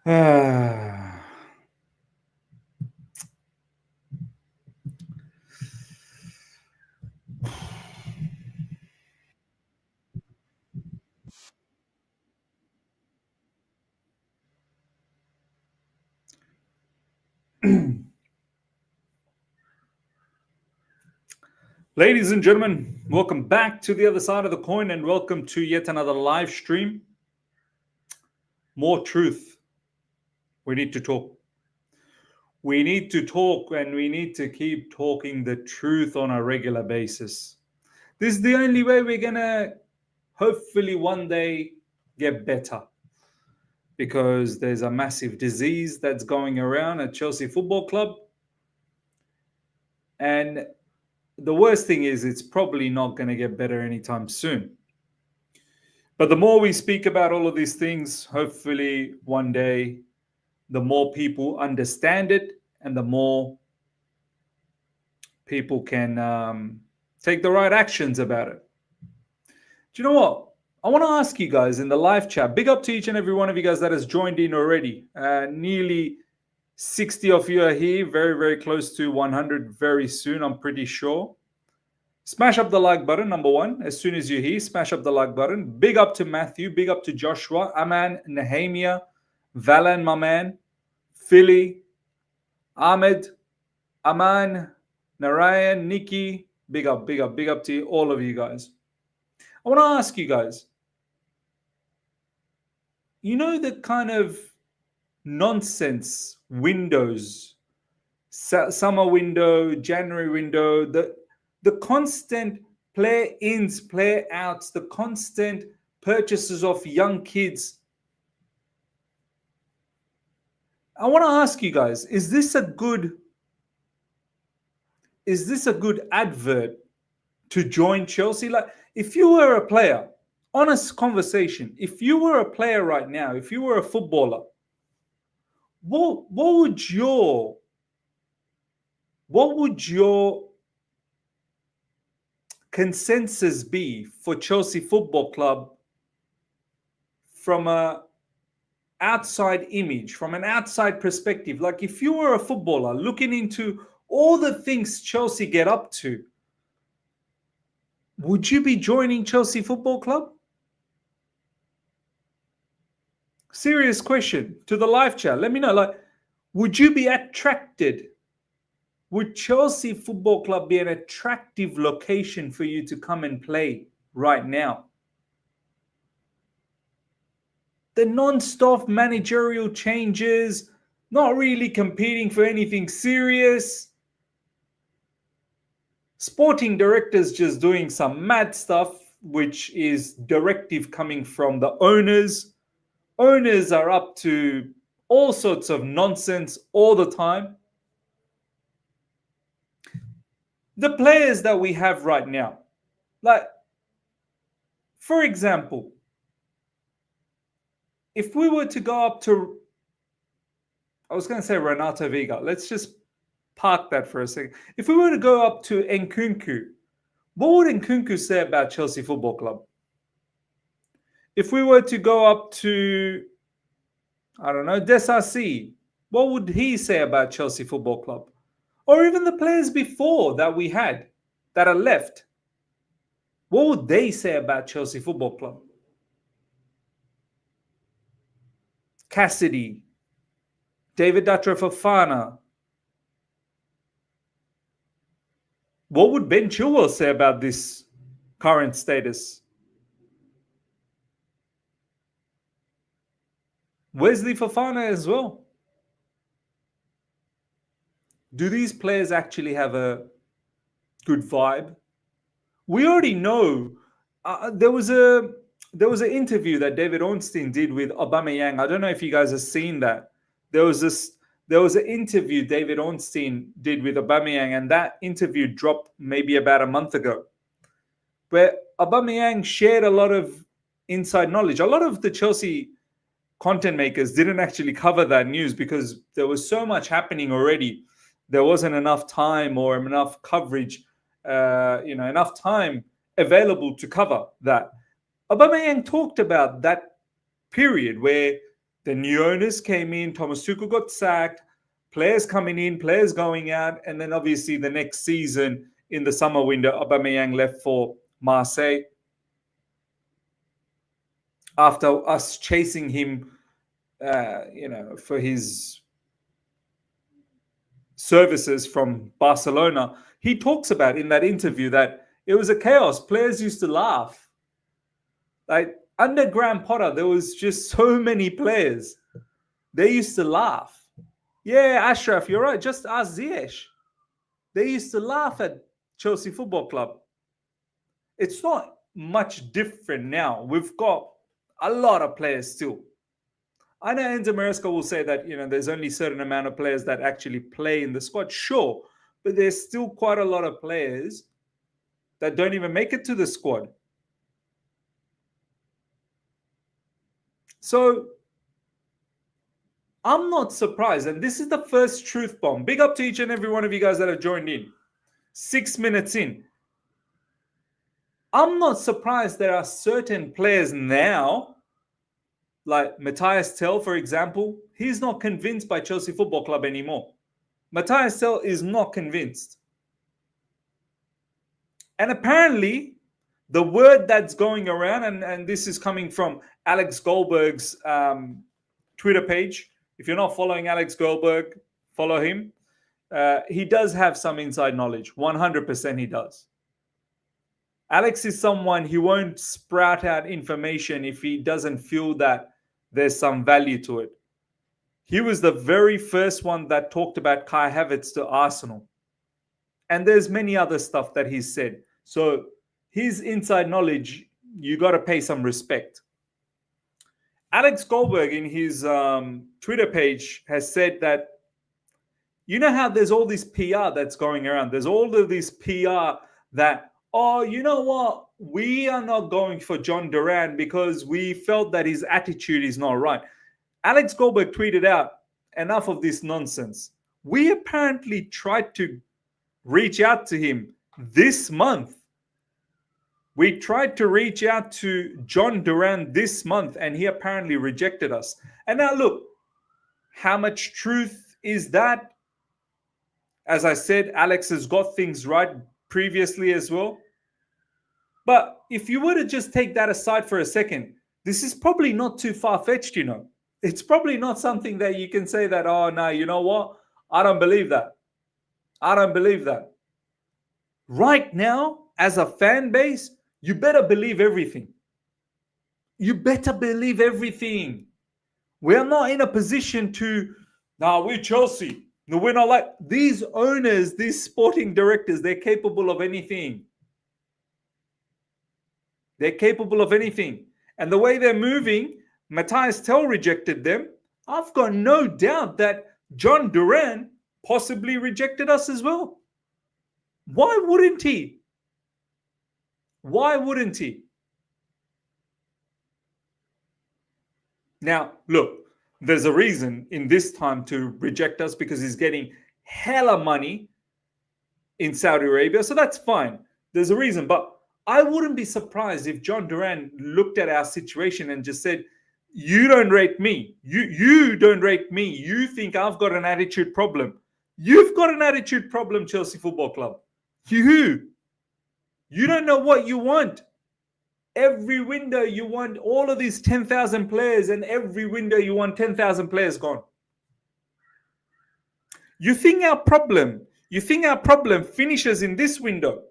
Ladies and gentlemen, welcome back to the other side of the coin and welcome to yet another live stream. More truth. We need to talk. We need to talk and we need to keep talking the truth on a regular basis. This is the only way we're going to hopefully one day get better, because there's a massive disease that's going around at Chelsea Football Club. And the worst thing is it's probably not going to get better anytime soon. But the more we speak about all of these things, hopefully one day, the more people understand it and the more people can take the right actions about it. Do you know what? I want to ask you guys in the live chat, big up to each and every one of you guys that has joined in already. Nearly 60 of you are here, very, very close to 100 very soon, I'm pretty sure. Smash up the like button, number one. As soon as you're here, smash up the like button. Big up to Matthew. Big up to Joshua, Aman, Nehemia, Valan, my man, Philly, Ahmed, Aman, Narayan, Nikki. Big up to all of you guys. I want to ask you guys, you know the kind of nonsense windows, summer window, January window, the constant player ins, player outs, the constant purchases of young kids. I want to ask you guys, is this a good advert to join Chelsea? Like, if you were a player, honest conversation, if you were a player right now, if you were a footballer, what would your consensus be for Chelsea Football Club from a outside image, from an outside perspective? Like, if you were a footballer looking into all the things Chelsea get up to, would you be joining Chelsea Football Club? Serious question to the live chat. Let me know. Like, would you be attracted? Would Chelsea Football Club be an attractive location for you to come and play right now? The non-stop managerial changes, not really competing for anything serious. Sporting directors just doing some mad stuff, which is directive coming from the owners. Owners are up to all sorts of nonsense all the time. The players that we have right now, like, for example, if we were to go up to, I was going to say Renato Vega, let's just park that for a second. If we were to go up to Nkunku, what would Nkunku say about Chelsea Football Club? If we were to go up to, I don't know, Desasi, what would he say about Chelsea Football Club? Or even the players before that we had that are left, what would they say about Chelsea Football Club? Cassidy, David Datra Fofana. What would Ben Chilwell say about this current status? Wesley Fofana as well. Do these players actually have a good vibe? We already know. There was an interview that David Ornstein did with Aubameyang. I don't know if you guys have seen that. There was an interview David Ornstein did with Aubameyang, and that interview dropped maybe about a month ago, where Aubameyang shared a lot of inside knowledge. A lot of the Chelsea content makers didn't actually cover that news because there was so much happening already. There wasn't enough time or enough coverage, enough time available to cover that. Aubameyang talked about that period where The new owners came in, Thomas Tuchel got sacked, players coming in, players going out, and then obviously the next season in the summer window, Aubameyang left for Marseille after us chasing him, for his services from Barcelona. He talks about in that interview that it was a chaos. Players used to laugh. Like under Graham Potter, there was just so many players. They used to laugh. Yeah, Ashraf, you're right. Just ask Ziyech. They used to laugh at Chelsea Football Club. It's not much different now. We've got a lot of players still. I know Enzo Maresca will say that, there's only a certain amount of players that actually play in the squad. Sure, but there's still quite a lot of players that don't even make it to the squad. So I'm not surprised. And this is the first truth bomb. Big up to each and every one of you guys that have joined in. 6 minutes in. I'm not surprised there are certain players now, like Matthias Tell, for example. He's not convinced by Chelsea Football Club anymore. Matthias Tell is not convinced. And apparently, the word that's going around, and this is coming from Alex Goldberg's Twitter page. If you're not following Alex Goldberg, follow him. He does have some inside knowledge. 100% he does. Alex is someone, he won't sprout out information if he doesn't feel that there's some value to it. He was the very first one that talked about Kai Havertz to Arsenal. And there's many other stuff that he's said. So his inside knowledge, you got to pay some respect. Alex Goldberg in his Twitter page has said that, you know how there's all this PR that's going around. There's all of this PR that, oh, you know what? We are not going for Jhon Duran because we felt that his attitude is not right. Alex Goldberg tweeted out, enough of this nonsense. We apparently tried to reach out to him this month. We tried to reach out to Jhon Duran this month, and he apparently rejected us. And now look, how much truth is that? As I said, Alex has got things right previously as well. But if you were to just take that aside for a second, this is probably not too far-fetched, It's probably not something that you can say that, oh, no, you know what? I don't believe that. I don't believe that. Right now, as a fan base, you better believe everything. You better believe everything. We are not in a position to, we're Chelsea. No, we're not like these owners, these sporting directors, they're capable of anything. They're capable of anything. And the way they're moving, Matthias Tell rejected them. I've got no doubt that Jhon Duran possibly rejected us as well. Why wouldn't he? Why wouldn't he? Now, look, there's a reason in this time to reject us because he's getting hella money in Saudi Arabia. So that's fine. There's a reason. But I wouldn't be surprised if Jhon Duran looked at our situation and just said, you don't rate me. You don't rate me. You think I've got an attitude problem. You've got an attitude problem, Chelsea Football Club. You don't know what you want. Every window you want all of these 10,000 players, and every window you want 10,000 players gone. You think our problem finishes in this window?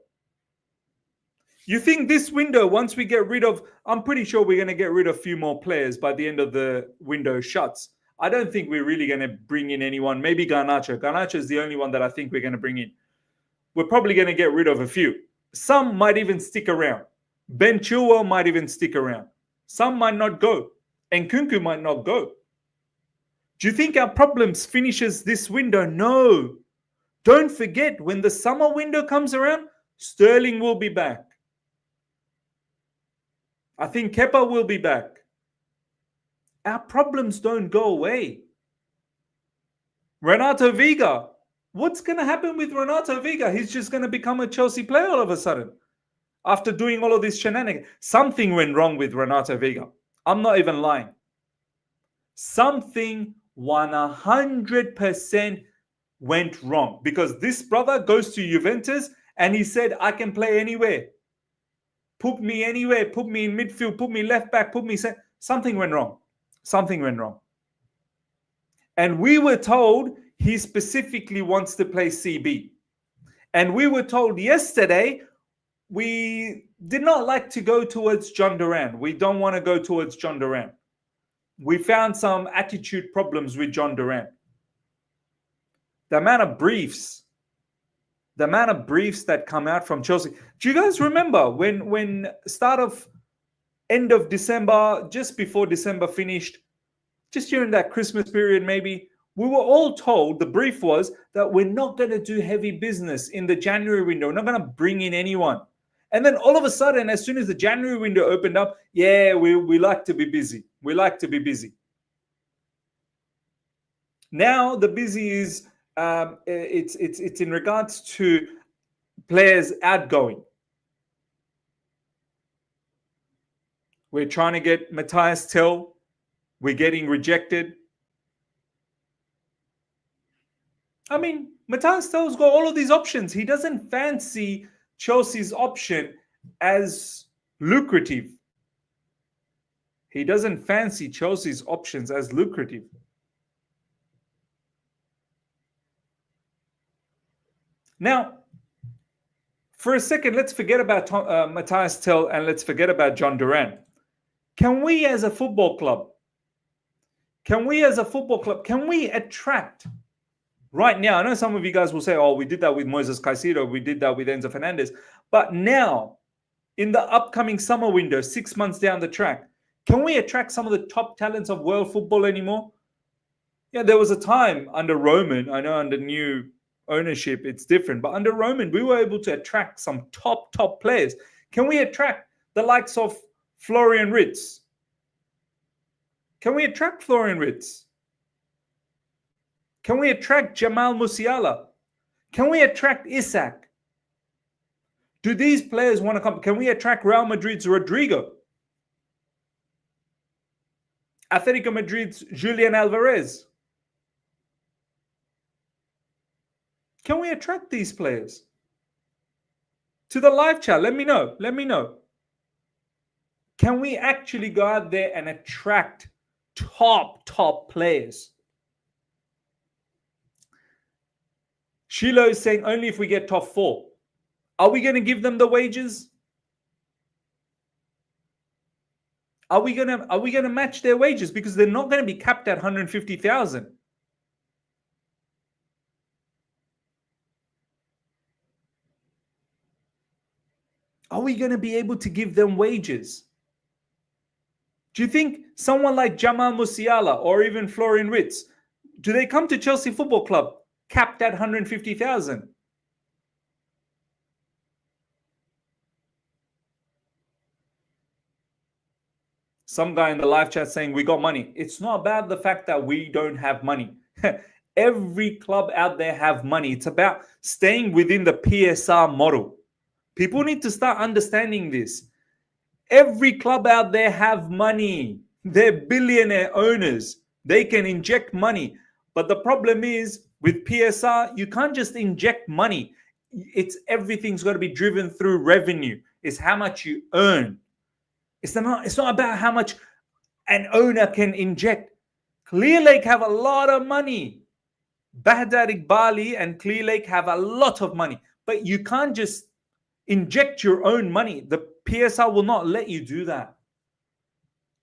You think this window, once we get rid of, I'm pretty sure we're going to get rid of a few more players by the end of the window shuts. I don't think we're really going to bring in anyone. Maybe Garnacho. Garnacho is the only one that I think we're going to bring in. We're probably going to get rid of a few. Some might even stick around. Ben Chilwell might even stick around. Some might not go. And Nkunku might not go. Do you think our problems finishes this window? No. Don't forget, when the summer window comes around, Sterling will be back. I think Kepa will be back. Our problems don't go away. Renato Vega. What's going to happen with Renato Vega? He's just going to become a Chelsea player all of a sudden. After doing all of this shenanigans. Something went wrong with Renato Vega. I'm not even lying. Something 100% went wrong, because this brother goes to Juventus and he said, I can play anywhere. Put me anywhere. Put me in midfield. Put me left back. Put me center. Something went wrong. Something went wrong. And we were told he specifically wants to play CB. And we were told yesterday we did not like to go towards Jhon Duran. We don't want to go towards Jhon Duran. We found some attitude problems with Jhon Duran. The amount of briefs that come out from Chelsea. Do you guys remember when end of December, just before December finished, just during that Christmas period maybe, we were all told, the brief was that we're not going to do heavy business in the January window. We're not going to bring in anyone. And then all of a sudden, as soon as the January window opened up, yeah, we like to be busy. We like to be busy. Now the busy is it's in regards to players outgoing. We're trying to get Matthias Tell. We're getting rejected. I mean, Matthias Tell's got all of these options. He doesn't fancy Chelsea's option as lucrative. He doesn't fancy Chelsea's options as lucrative. Now, for a second, let's forget about Matthias Tell and let's forget about Jhon Duran. Can we as a football club, can we attract right now? I know some of you guys will say, oh, we did that with Moises Caicedo, we did that with Enzo Fernandez. But now, in the upcoming summer window, 6 months down the track, can we attract some of the top talents of world football anymore? Yeah, there was a time under Roman, I know under new ownership it's different, but under Roman, we were able to attract some top players. Can we attract the likes of Florian Wirtz? Can we attract Florian Wirtz? Can we attract Jamal Musiala? Can we attract Isak? Do these players want to come? Can we attract Real Madrid's Rodrigo? Atletico Madrid's Julian Alvarez? Can we attract these players? To the live chat, let me know. Let me know. Can we actually go out there and attract top players? Shiloh is saying only if we get top 4. Are we going to give them the wages? Are we going to match their wages? Because they're not going to be capped at 150,000. Are we going to be able to give them wages? Do you think someone like Jamal Musiala or even Florian Wirtz, do they come to Chelsea Football Club capped at 150,000? Some guy in the live chat saying we got money. It's not about the fact that we don't have money. Every club out there have money. It's about staying within the PSR model. People need to start understanding this. Every club out there have money. They're billionaire owners. They can inject money. But the problem is with PSR, you can't just inject money. Everything's got to be driven through revenue. It's how much you earn. It's not about how much an owner can inject. Clear Lake have a lot of money. Baghdad Iqbali and Clear Lake have a lot of money. But you can't just inject your own money. The PSR will not let you do that.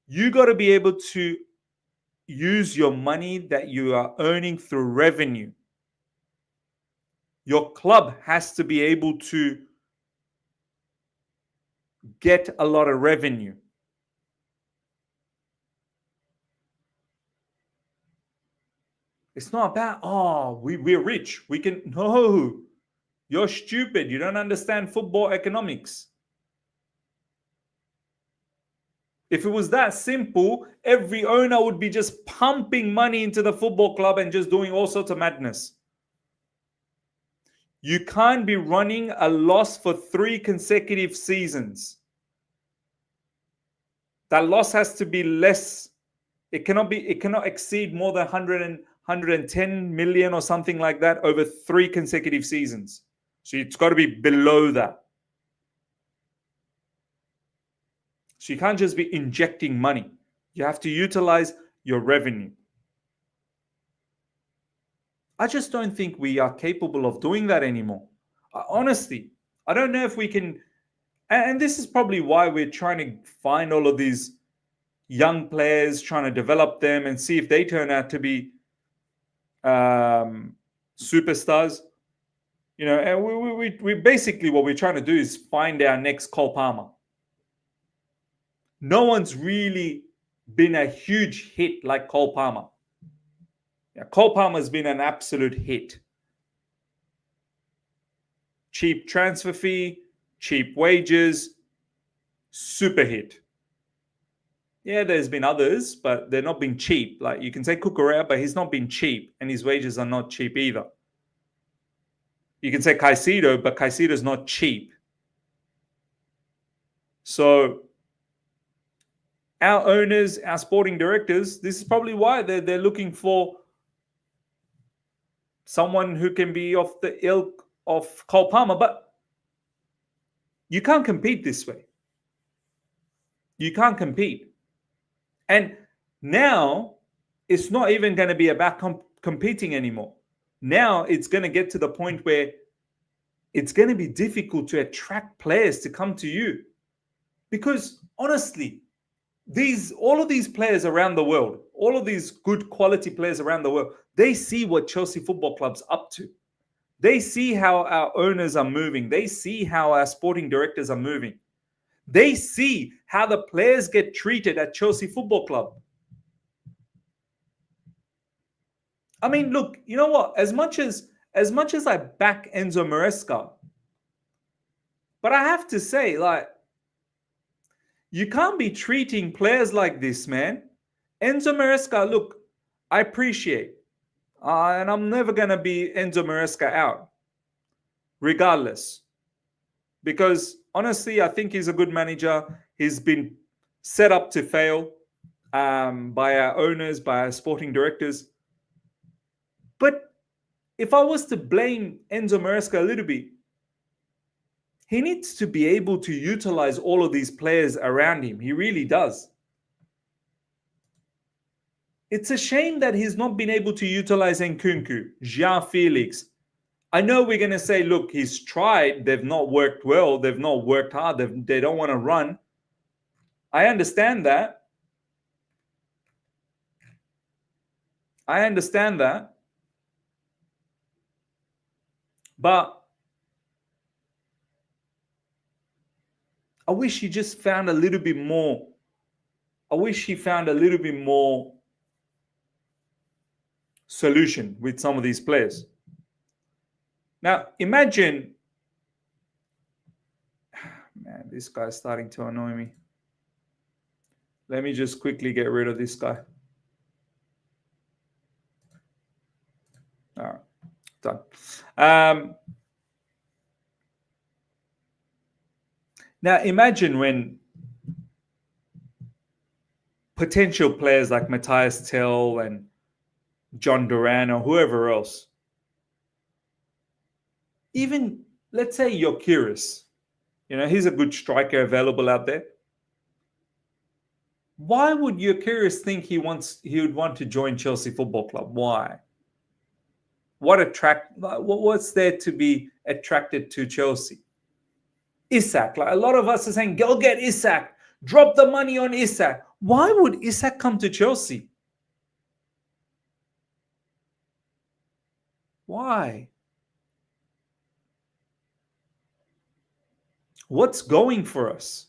You got to be able to use your money that you are earning through revenue. Your club has to be able to get a lot of revenue. It's not about, oh, we're rich. We can, no. You're stupid. You don't understand football economics. If it was that simple, every owner would be just pumping money into the football club and just doing all sorts of madness. You can't be running a loss for 3 consecutive seasons. That loss has to be less. It cannot exceed more than 110 million or something like that over 3 consecutive seasons. So it's got to be below that. So you can't just be injecting money. You have to utilize your revenue. I just don't think we are capable of doing that anymore. Honestly, I don't know if we can. And this is probably why we're trying to find all of these young players, trying to develop them and see if they turn out to be superstars. You know, and we basically, what we're trying to do is find our next Cole Palmer. No one's really been a huge hit like Cole Palmer. Yeah, Cole Palmer's been an absolute hit. Cheap transfer fee, cheap wages, super hit. Yeah, there's been others, but they're not been cheap. Like you can say Kukurea, but he's not been cheap, and his wages are not cheap either. You can say Caicedo, but Caicedo's not cheap. So our owners, our sporting directors, this is probably why they're looking for someone who can be of the ilk of Cole Palmer. But you can't compete this way. You can't compete. And now it's not even going to be about competing anymore. Now it's going to get to the point where it's going to be difficult to attract players to come to you. Because honestly, all of these players around the world, all of these good quality players around the world, they see what Chelsea Football Club's up to. They see how our owners are moving. They see how our sporting directors are moving. They see how the players get treated at Chelsea Football Club. I mean, look, you know what? As much as I back Enzo Maresca, but I have to say, like, you can't be treating players like this, man. Enzo Maresca, look, I appreciate, and I'm never going to be Enzo Maresca out, regardless. Because honestly, I think he's a good manager. He's been set up to fail by our owners, by our sporting directors. But if I was to blame Enzo Maresca a little bit, he needs to be able to utilize all of these players around him. He really does. It's a shame that he's not been able to utilize Nkunku, Joao Felix. I know we're going to say, look, he's tried. They've not worked well. They've not worked hard. They don't want to run. I understand that. But I wish he just found a little bit more. I wish he found a little bit more solution with some of these players. Now, imagine, man, this guy's starting to annoy me. Let me just quickly get rid of this guy. All right, done. Now, imagine when potential players like Matthias Tell and Jhon Duran or whoever else, even let's say you're curious, you know, he's a good striker available out there. Why would your curious think he would want to join Chelsea Football Club? Why? What's there to be attracted to Chelsea? Isak, like a lot of us are saying, go get Isak, drop the money on Isak. Why would Isak come to Chelsea? Why? What's going for us?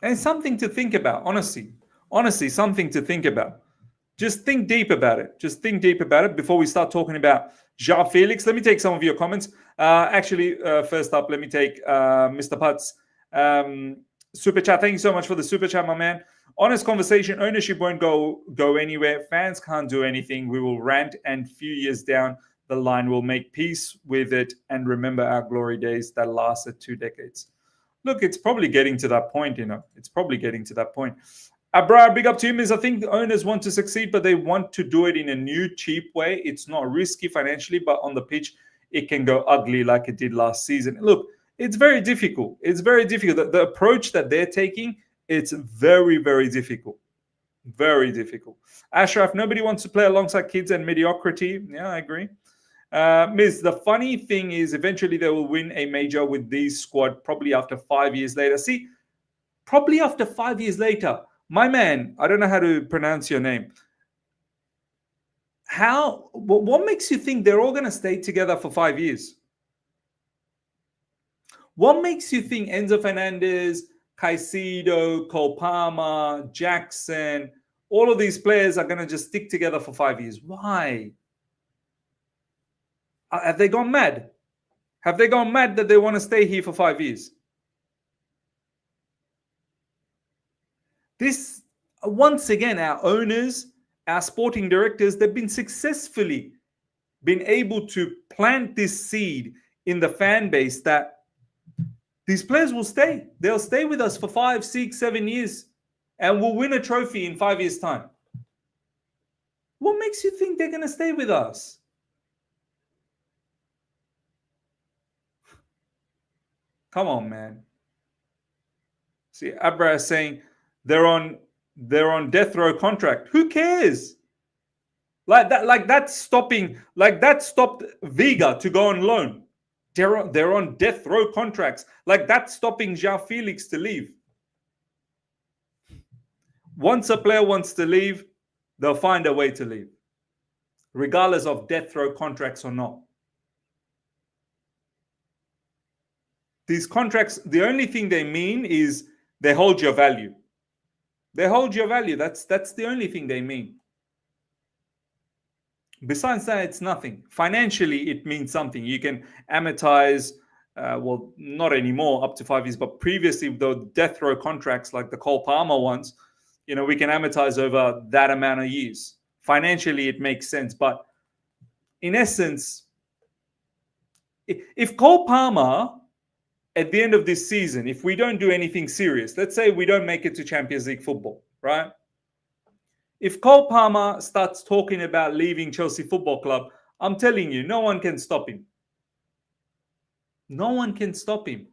And something to think about, honestly, something to think about. Just think deep about it. Before we start talking about Joao Felix. Let me take some of your comments. First up, let me take Mr. Putz. Super chat. Thank you so much for the super chat, my man. Honest conversation. Ownership won't go anywhere. Fans can't do anything. We will rant, and few years down the line, we'll make peace with it and remember our glory days that lasted 2 decades. Look, it's probably getting to that point, It's probably getting to that point. Abrar, big up to him. I think the owners want to succeed, but they want to do it in a new, cheap way. It's not risky financially, but on the pitch, it can go ugly like it did last season. Look, it's very difficult. It's very difficult. The approach that they're taking, it's very, very difficult. Very difficult. Ashraf, nobody wants to play alongside kids and mediocrity. Yeah, I agree. Miz, the funny thing is eventually they will win a major with this squad, probably after 5 years later. See, probably after 5 years later. My man, I don't know how to pronounce your name. What makes you think they're all going to stay together for 5 years? What makes you think Enzo Fernandez, Caicedo, Cole Palmer, Jackson, all of these players are going to just stick together for 5 years? Why? Have they gone mad? Have they gone mad that they want to stay here for 5 years? This, once again, our owners, our sporting directors, they've been successfully been able to plant this seed in the fan base that these players will stay. They'll stay with us for 5, 6, 7 years and we'll win a trophy in 5 years' time. What makes you think they're going to stay with us? Come on, man. See, Abra is saying they're on death row contract. Who cares? That stopped Vega to go on loan. They're on death row contracts. Like that's stopping Joao Felix to leave. Once a player wants to leave, they'll find a way to leave, regardless of death row contracts or not. These contracts, the only thing they mean is they hold your value. They hold your value. That's the only thing they mean. Besides that, it's nothing. Financially, it means something. You can amortize, well, not anymore, up to 5 years, but previously, the death row contracts like the Cole Palmer ones, we can amortize over that amount of years. Financially, it makes sense. But in essence, if Cole Palmer, at the end of this season, if we don't do anything serious, let's say we don't make it to Champions League football, right? If Cole Palmer starts talking about leaving Chelsea Football Club, I'm telling you, no one can stop him. No one can stop him.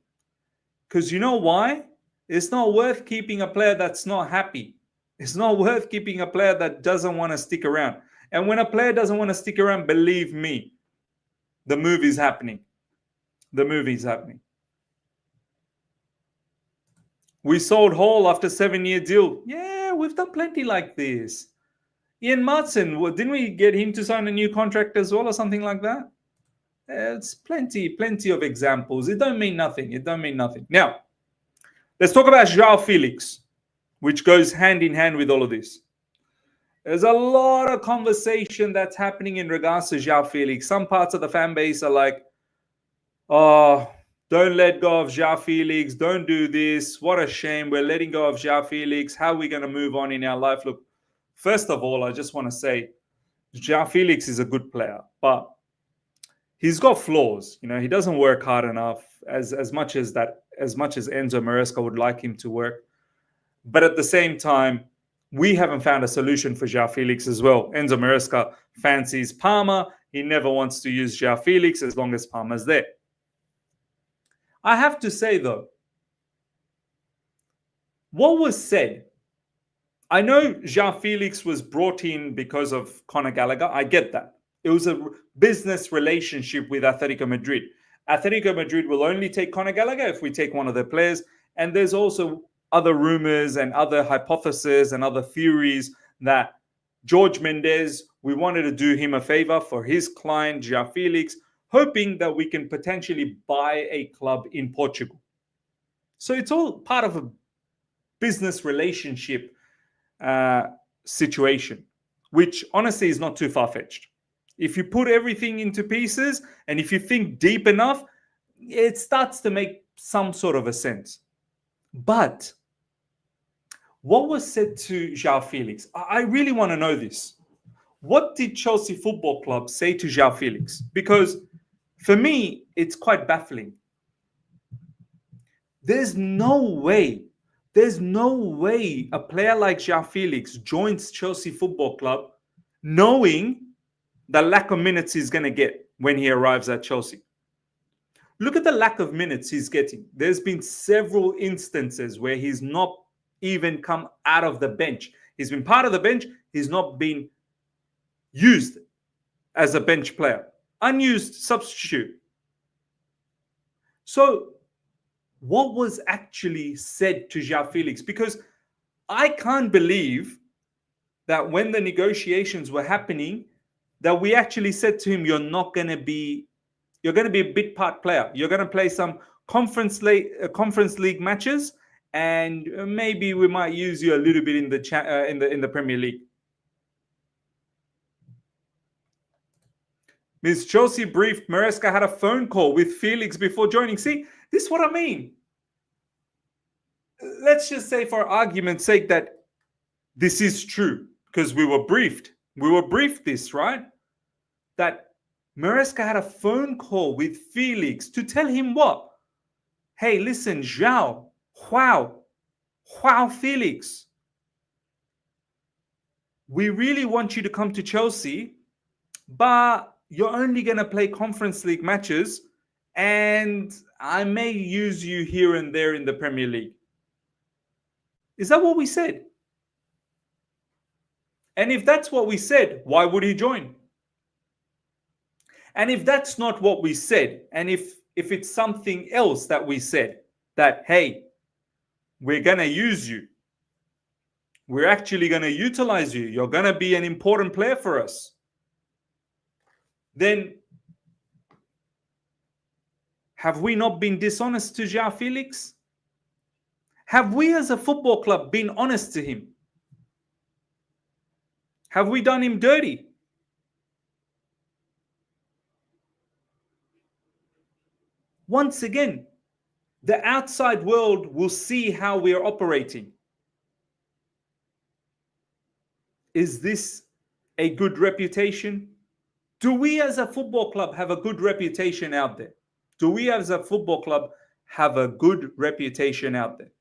Because you know why? It's not worth keeping a player that's not happy. It's not worth keeping a player that doesn't want to stick around. And when a player doesn't want to stick around, believe me, the move is happening. The move is happening. We sold Hall after 7-year deal. Yeah, we've done plenty like this. Ian Martin, didn't we get him to sign a new contract as well or something like that? It's plenty of examples. It don't mean nothing. It don't mean nothing. Now, let's talk about Joao Felix, which goes hand in hand with all of this. There's a lot of conversation that's happening in regards to Joao Felix. Some parts of the fan base are like, oh, don't let go of Joao Felix. Don't do this. What a shame. We're letting go of Joao Felix. How are we going to move on in our life? Look, first of all, I just want to say Joao Felix is a good player, but he's got flaws. He doesn't work hard enough as much as Enzo Maresca would like him to work. But at the same time, we haven't found a solution for Joao Felix as well. Enzo Maresca fancies Palmer. He never wants to use Joao Felix as long as Palmer's there. I have to say, though, what was said, I know Joao Felix was brought in because of Conor Gallagher. I get that. It was a business relationship with Atletico Madrid. Atletico Madrid will only take Conor Gallagher if we take one of their players. And there's also other rumors and other hypotheses and other theories that George Mendes, we wanted to do him a favor for his client, Joao Felix, hoping that we can potentially buy a club in Portugal. So it's all part of a business relationship situation, which honestly is not too far-fetched. If you put everything into pieces and if you think deep enough, it starts to make some sort of a sense. But what was said to Joao Felix? I really want to know this. What did Chelsea Football Club say to Joao Felix? Because for me, it's quite baffling. There's no way. There's no way a player like Joao Felix joins Chelsea Football Club knowing the lack of minutes he's going to get when he arrives at Chelsea. Look at the lack of minutes he's getting. There's been several instances where he's not even come out of the bench. He's been part of the bench. He's not been used as a bench player. Unused substitute. So what was actually said to Joao Felix? Because I can't believe that when the negotiations were happening, that we actually said to him, you're going to be a bit part player. You're going to play some conference league matches, and maybe we might use you a little bit in the Premier League. Ms. Chelsea briefed Maresca had a phone call with Felix before joining. See, this is what I mean. Let's just say, for argument's sake, that this is true, because we were briefed. We were briefed this, right? That Maresca had a phone call with Felix to tell him what? Hey, listen, Joao, Felix. We really want you to come to Chelsea, but you're only going to play Conference League matches, and I may use you here and there in the Premier League. Is that what we said? And if that's what we said, why would he join? And if that's not what we said, and if it's something else that we said, that, hey, we're going to use you, we're actually going to utilize you, you're going to be an important player for us, then have we not been dishonest to Joao Felix? Have we as a football club been honest to him? Have we done him dirty? Once again, the outside world will see how we are operating. Is this a good reputation? Do we as a football club have a good reputation out there? Do we as a football club have a good reputation out there?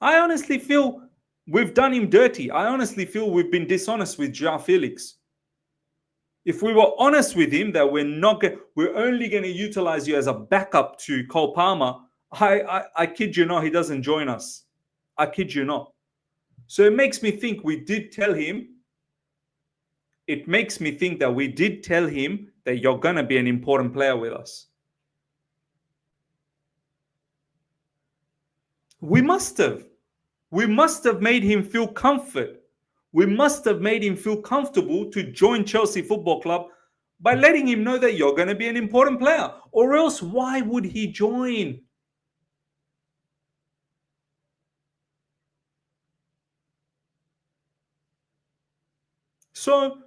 I honestly feel we've done him dirty. I honestly feel we've been dishonest with Joao Felix. If we were honest with him that we're only going to utilize you as a backup to Cole Palmer, I kid you not, he doesn't join us. I kid you not. So it makes me think we did tell him. It makes me think that we did tell him that you're going to be an important player with us. We must have. We must have made him feel comfort. We must have made him feel comfortable to join Chelsea Football Club by letting him know that you're going to be an important player. Or else, why would he join? So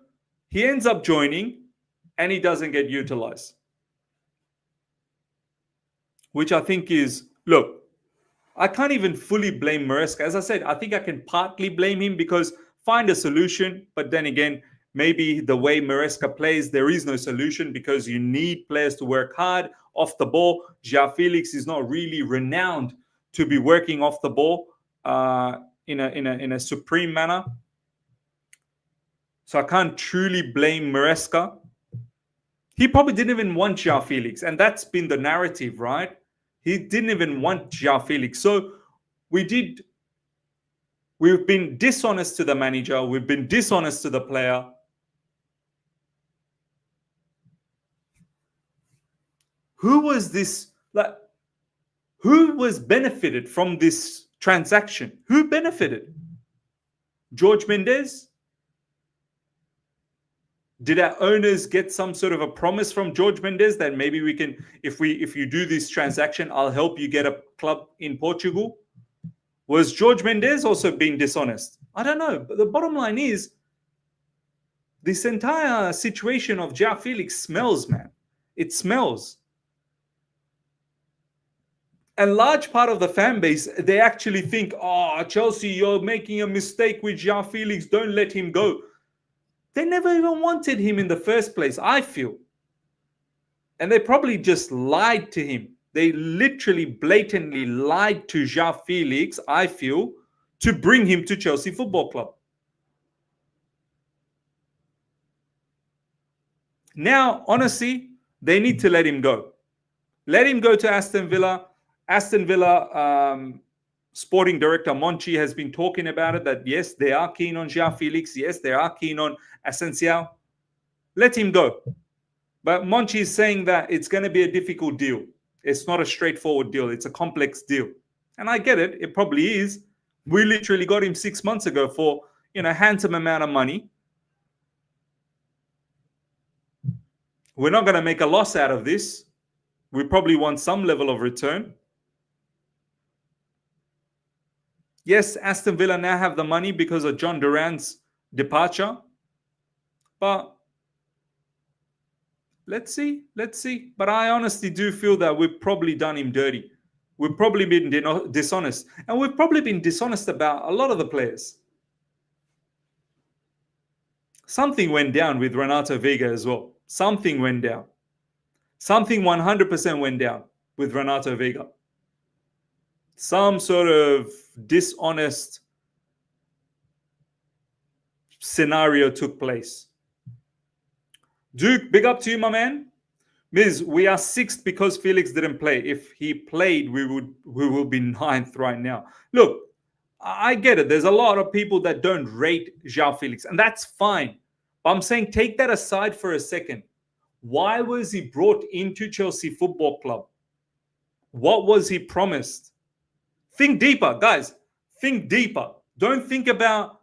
he ends up joining and he doesn't get utilized. Which I think is, look, I can't even fully blame Maresca. As I said, I think I can partly blame him because find a solution. But then again, maybe the way Maresca plays, there is no solution because you need players to work hard off the ball. Joao Felix is not really renowned to be working off the ball in a supreme manner. So I can't truly blame Maresca. He probably didn't even want Joao Felix. And that's been the narrative, right? He didn't even want Joao Felix. So we've been dishonest to the manager. We've been dishonest to the player. Who was this? Who was benefited from this transaction? Who benefited? George Mendes? Did our owners get some sort of a promise from George Mendes that maybe we can, if you do this transaction, I'll help you get a club in Portugal? Was George Mendes also being dishonest? I don't know. But the bottom line is, this entire situation of Joao Felix smells, man. It smells. And large part of the fan base, they actually think, oh, Chelsea, you're making a mistake with Joao Felix. Don't let him go. They never even wanted him in the first place, I feel. And they probably just lied to him. They literally blatantly lied to Joao Felix, I feel, to bring him to Chelsea Football Club. Now, honestly, they need to let him go. Let him go to Aston Villa. Aston Villa sporting director Monchi has been talking about it, that yes, they are keen on Joao Felix. Yes, they are keen on Asensio. Let him go. But Monchi is saying that it's going to be a difficult deal. It's not a straightforward deal. It's a complex deal. And I get it. It probably is. We literally got him 6 months ago for, a handsome amount of money. We're not going to make a loss out of this. We probably want some level of return. Yes, Aston Villa now have the money because of Jhon Duran's departure. But let's see. But I honestly do feel that we've probably done him dirty. We've probably been dishonest. And we've probably been dishonest about a lot of the players. Something went down with Renato Vega as well. Something went down. Something 100% went down with Renato Vega. Some sort of dishonest scenario took place. Duke, big up to you, my man. Miz, we are 6th because Felix didn't play. If he played, we will be 9th right now. Look, I get it. There's a lot of people that don't rate Joao Felix, and that's fine. But I'm saying take that aside for a second. Why was he brought into Chelsea Football Club? What was he promised? Think deeper, guys. Think deeper. Don't think about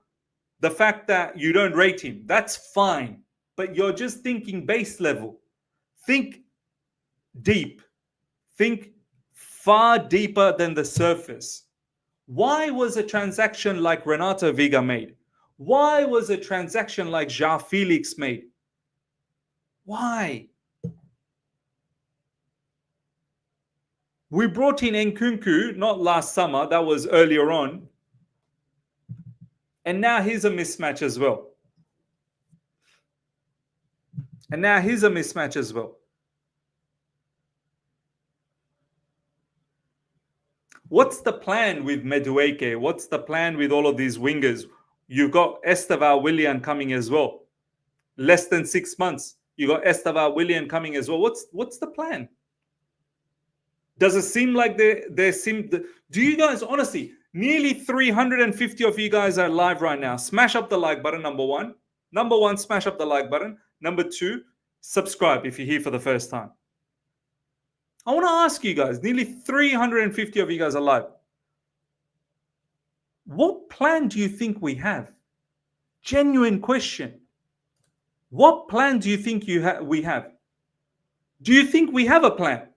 the fact that you don't rate him. That's fine. But you're just thinking base level. Think deep. Think far deeper than the surface. Why was a transaction like Renato Vega made? Why was a transaction like Joao Felix made? Why? We brought in Nkunku, not last summer, that was earlier on. And now he's a mismatch as well. What's the plan with Madueke? What's the plan with all of these wingers? You've got Estevao Willian coming as well. Less than 6 months. You got Estevao Willian coming as well. What's the plan? Does it seem like they seem... Do you guys, honestly, nearly 350 of you guys are live right now. Smash up the like button, number one. Number one, smash up the like button. Number two, subscribe if you're here for the first time. I want to ask you guys, nearly 350 of you guys are live. What plan do you think we have? Genuine question. What plan do you think we have? Do you think we have a plan?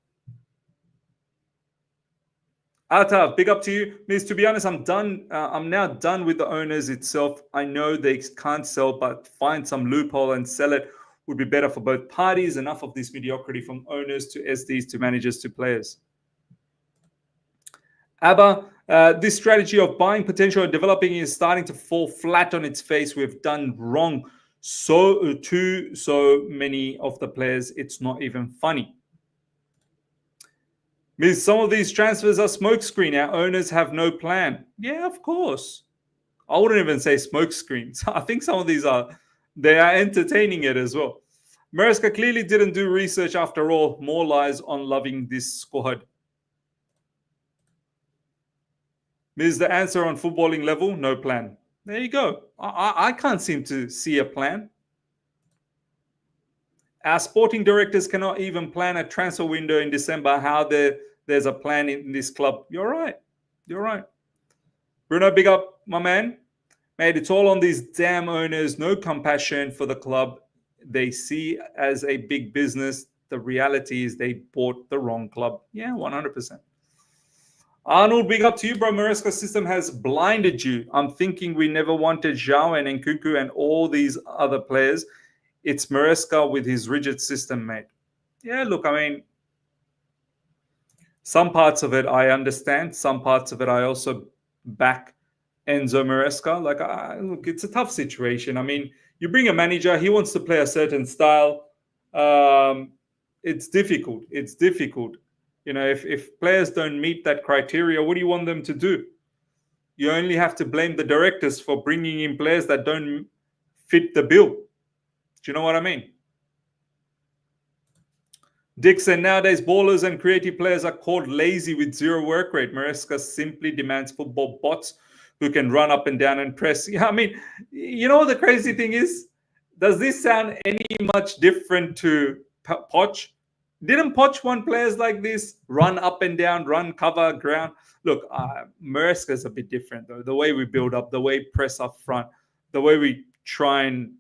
Atav, big up to you. Miss, to be honest, I'm done. I'm now done with the owners itself. I know they can't sell, but find some loophole and sell it would be better for both parties. Enough of this mediocrity from owners to SDs to managers to players. Abba, this strategy of buying potential and developing is starting to fall flat on its face. We've done wrong so many of the players. It's not even funny. Miss, some of these transfers are smokescreen. Our owners have no plan. Yeah, of course. I wouldn't even say smokescreens. I think some of these they are entertaining it as well. Maresca clearly didn't do research after all. More lies on loving this squad. Miss, the answer on footballing level, no plan. There you go. I can't seem to see a plan. Our sporting directors cannot even plan a transfer window in December. How there's a plan in this club. You're right. Bruno, big up, my man. Mate, it's all on these damn owners. No compassion for the club. They see as a big business. The reality is they bought the wrong club. Yeah, 100%. Arnold, big up to you, bro. Maresca's system has blinded you. I'm thinking we never wanted Joao and Nkunku and all these other players. It's Maresca with his rigid system, mate. Yeah, look, I mean, some parts of it I understand. Some parts of it I also back Enzo Maresca. Like, look, it's a tough situation. I mean, you bring a manager, he wants to play a certain style. It's difficult. You know, if players don't meet that criteria, what do you want them to do? You only have to blame the directors for bringing in players that don't fit the bill. Do you know what I mean? Dixon, nowadays ballers and creative players are called lazy with zero work rate. Maresca simply demands football bots who can run up and down and press. Yeah, I mean, you know what the crazy thing is? Does this sound any much different to Poch? Didn't Poch want players like this? Run up and down, run, cover, ground. Look, Maresca's a bit different, though. The way we build up, the way we press up front, the way we try and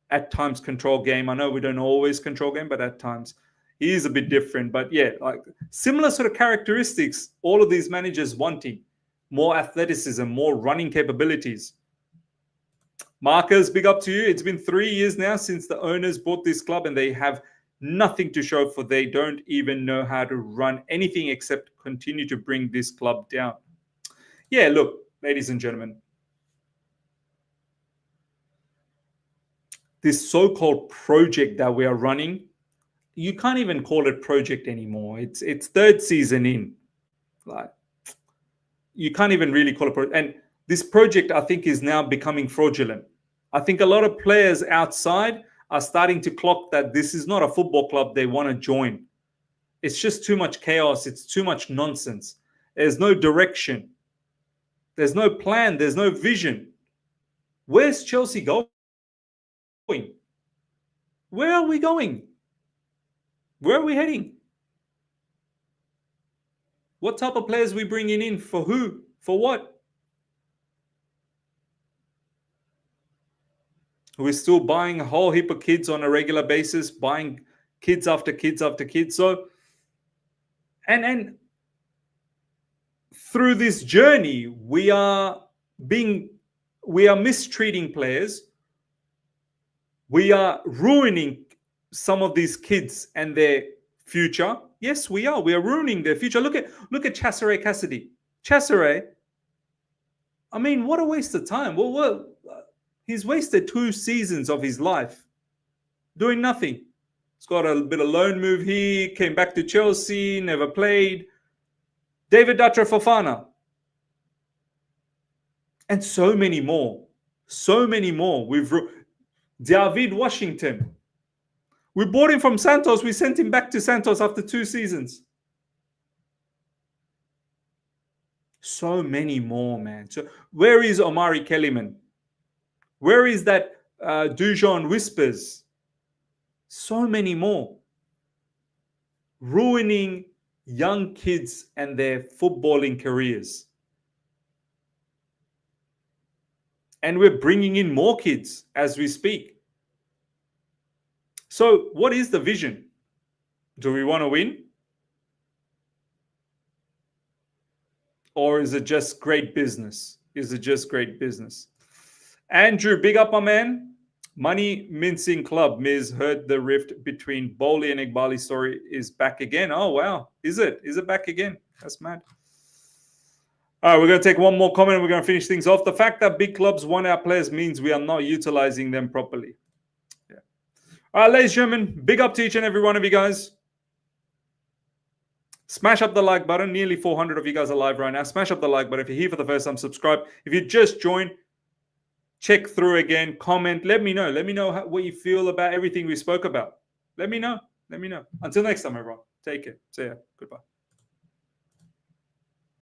at times control game. I know we don't always control game, but at times he is a bit different. But yeah, like similar sort of characteristics, all of these managers wanting more athleticism, more running capabilities. Marcus, big up to you. It's been 3 years now since the owners bought this club and they have nothing to show for. They don't even know how to run anything except continue to bring this club down. Yeah, look, ladies and gentlemen, this so-called project that we are running, you can't even call it project anymore. It's third season in. Like, you can't even really call it project. And this project, I think, is now becoming fraudulent. I think a lot of players outside are starting to clock that this is not a football club they want to join. It's just too much chaos. It's too much nonsense. There's no direction. There's no plan. There's no vision. Where's Chelsea going? Where are we going? Where are we heading? What type of players are we bringing in? For who? For what? We're still buying a whole heap of kids on a regular basis, buying kids after kids after kids. So, and through this journey, we are mistreating players. We are ruining some of these kids and their future. Yes, we are. We are ruining their future. Look at Cesare Cassidy. Cesare, I mean, what a waste of time. Well, he's wasted 2 seasons of his life doing nothing. He's got a bit of loan move here, came back to Chelsea, never played. David Datra Fofana. And so many more. So many more. David Washington. We bought him from Santos. We sent him back to Santos after 2 seasons. So many more, man. So where is Omari Kellyman? Where is that Duran Whispers? So many more. Ruining young kids and their footballing careers. And we're bringing in more kids as we speak. So what is the vision? Do we want to win? Or is it just great business? Is it just great business? Andrew, big up, my man. Money Mincing Club. Miz heard the rift between Bowley and Iqbali story is back again. Oh, wow. Is it? Is it back again? That's mad. All right, we're going to take one more comment and we're going to finish things off. The fact that big clubs want our players means we are not utilizing them properly. Yeah. All right, ladies and gentlemen, big up to each and every one of you guys. Smash up the like button. Nearly 400 of you guys are live right now. Smash up the like button. If you're here for the first time, subscribe. If you just joined, check through again, comment. Let me know. Let me know what you feel about everything we spoke about. Let me know. Let me know. Until next time, everyone. Take care. See ya. Goodbye.